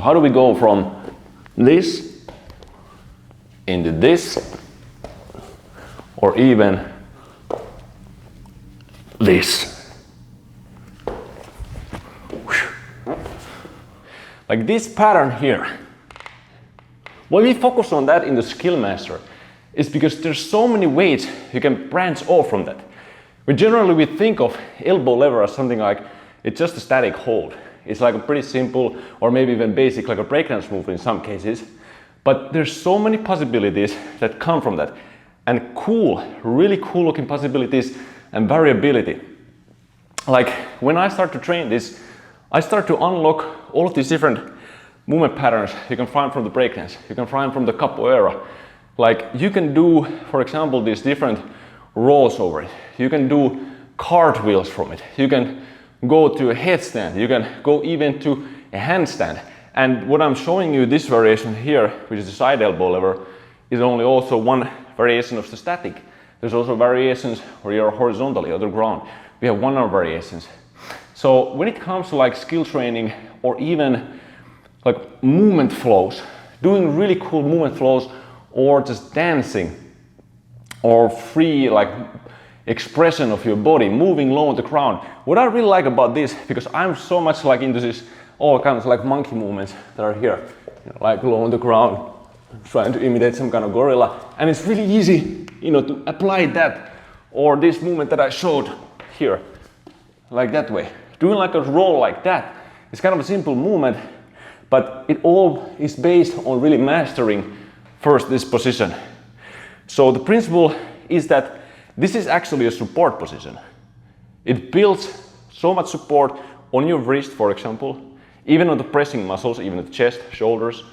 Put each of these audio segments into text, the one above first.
So how do we go from this into this, or even this? Like this pattern here. When we focus on that in the skill master, it's because there's so many ways you can branch off from that. We think of elbow lever as something like it's just a static hold. It's like a pretty simple or maybe even basic, like a breakdance move in some cases. But there's so many possibilities that come from that. And cool, really cool looking possibilities and variability. Like when I start to train this, I start to unlock all of these different movement patterns you can find from the breakdance, you can find from the capoeira. Like you can do, for example, these different rolls over it. You can do cartwheels from it. You can go to a headstand. You can go even to a handstand. And what I'm showing you, this variation here, which is the side elbow lever, is only also one variation of the static. There's also variations where you're horizontally on the ground. We have one-arm variations. So when it comes to like skill training or even like movement flows, doing really cool movement flows or just dancing or free like expression of your body, moving low on the ground. What I really like about this, because I'm so much like into this all kinds of like monkey movements that are here, you know, like low on the ground, trying to imitate some kind of gorilla. And it's really easy, you know, to apply that, or this movement that I showed here, like that way. Doing like a roll like that, it's kind of a simple movement, but it all is based on really mastering first this position. So the principle is that this is actually a support position. It builds so much support on your wrist, for example, even on the pressing muscles, even the chest, shoulders,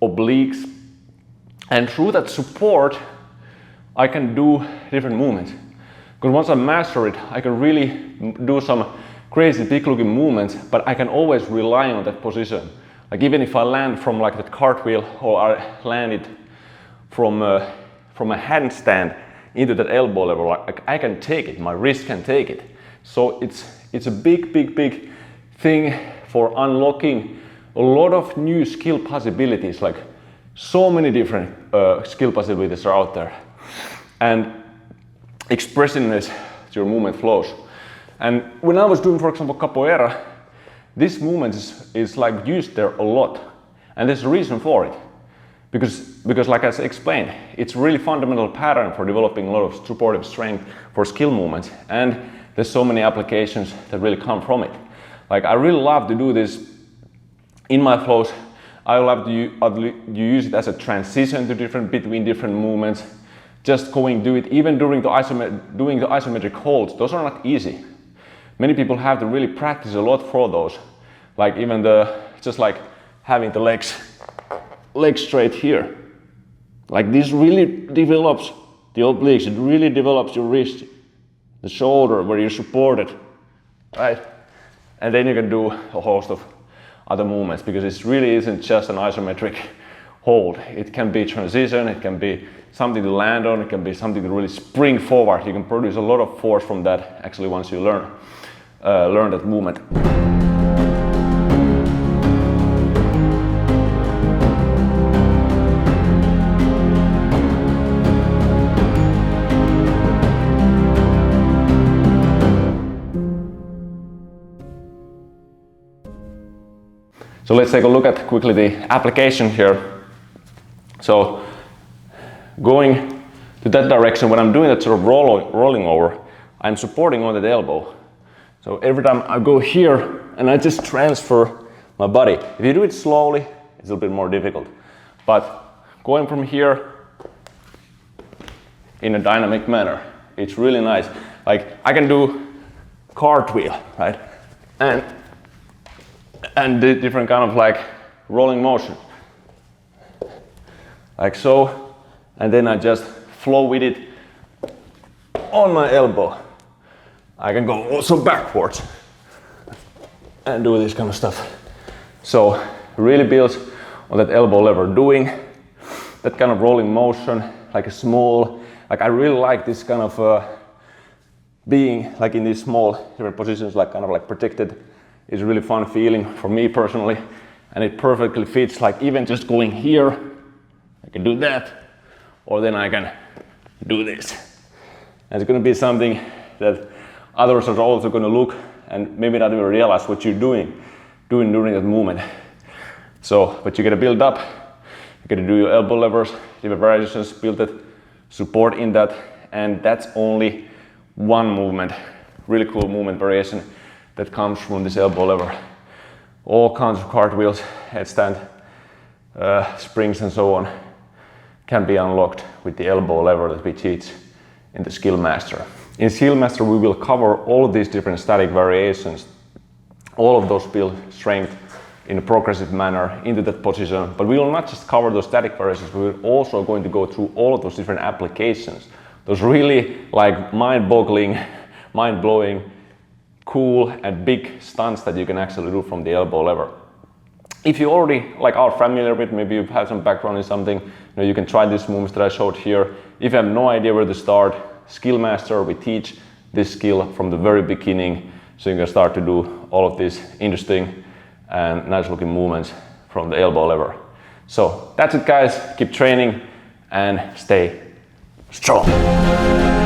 obliques. And through that support, I can do different movements. Because once I master it, I can really do some crazy big looking movements, but I can always rely on that position. Like even if I land from like that cartwheel, or I land it from a handstand into that elbow level, like I can take it, my wrist can take it. So it's a big thing for unlocking a lot of new skill possibilities. Like so many different skill possibilities are out there, and expressing this to your movement flows. And when I was doing, for example, capoeira, this movement is like used there a lot, and there's a reason for it. Because like I explained, it's a really fundamental pattern for developing a lot of supportive strength for skill movements, and there's so many applications that really come from it. Like I really love to do this in my flows. I love to use it as a transition to between different movements. Just do it even during doing the isometric holds. Those are not easy. Many people have to really practice a lot for those. Like even just like having the legs straight here. Like this really develops the obliques, it really develops your wrist, the shoulder where you support it, right? And then you can do a host of other movements, because it really isn't just an isometric hold. It can be transition, it can be something to land on, it can be something to really spring forward. You can produce a lot of force from that actually once you learn that movement. So let's take a look at quickly the application here. So going to that direction, when I'm doing that sort of rolling over, I'm supporting on that elbow. So every time I go here and I just transfer my body. If you do it slowly, it's a little bit more difficult. But going from here in a dynamic manner, it's really nice. Like I can do cartwheel, right? And the different kind of like rolling motion. Like so, and then I just flow with it on my elbow. I can go also backwards and do this kind of stuff. So really builds on that elbow lever, doing that kind of rolling motion, like a small, like I really like this kind of being like in these small different positions, like kind of like protected. It's a really fun feeling for me personally, and it perfectly fits, like even just going here, I can do that, or then I can do this. And it's gonna be something that others are also gonna look and maybe not even realize what you're doing during that movement. So, but you gotta build up, you gotta do your elbow levers, different variations, build that support in that, and that's only one movement, really cool movement variation that comes from this elbow lever. All kinds of cartwheels, headstand, springs and so on can be unlocked with the elbow lever that we teach in the Skill Master. In Skill Master we will cover all of these different static variations. All of those build strength in a progressive manner into that position, but we will not just cover those static variations, we're also going to go through all of those different applications. Those really like mind-boggling, mind-blowing, cool and big stunts that you can actually do from the elbow lever. If you already are familiar with, maybe you've had some background in something, you can try these moves that I showed here. If you have no idea where to start, Skill Master, we teach this skill from the very beginning, so you can start to do all of these interesting and nice looking movements from the elbow lever. So that's it guys, keep training and stay strong.